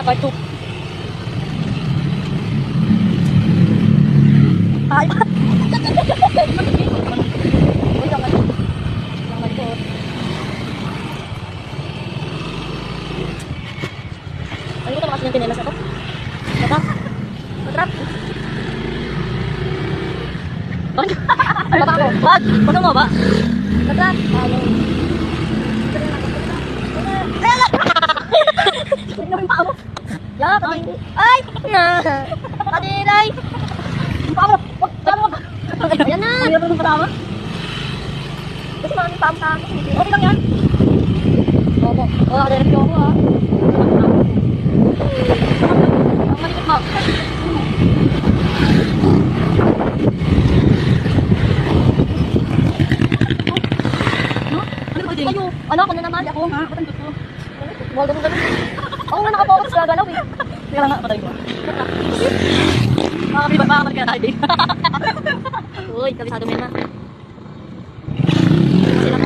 Na part 2. Ay! Uy, langan. Langan ko. Ano ko ito makasing yung tinelas na ito? Matrap? Matrap? Bakit? Baba ako. Wag! Baka mo ba? Matrap? Ano? Ay! Hindi na yung paa mo. Ya, kadiri. Ay! Kadiray! Yung paa mo. Wag! Tama mo. Ayan na! Ang hirap ng patama. Kasi maraming paa mo sa akin. Okay lang yan. Opo. Oo, kadiray ko ako ah. Ang malikot mo. Kayo, ano ako na naman ako. Ha? Ba't ang gusto? Wag ganun. Ako nga nakapokus ka, galaw eh. Kaya nga, patay ko. Makakabalik ka na tayo, babe. Uy, kabisado mo yun, ma. Kasi lang,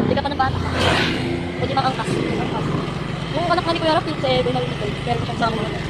hindi ka pa ng bata. Pwede makangkas. Yung anak nga ni Kuya Rap, pero siya sa amin.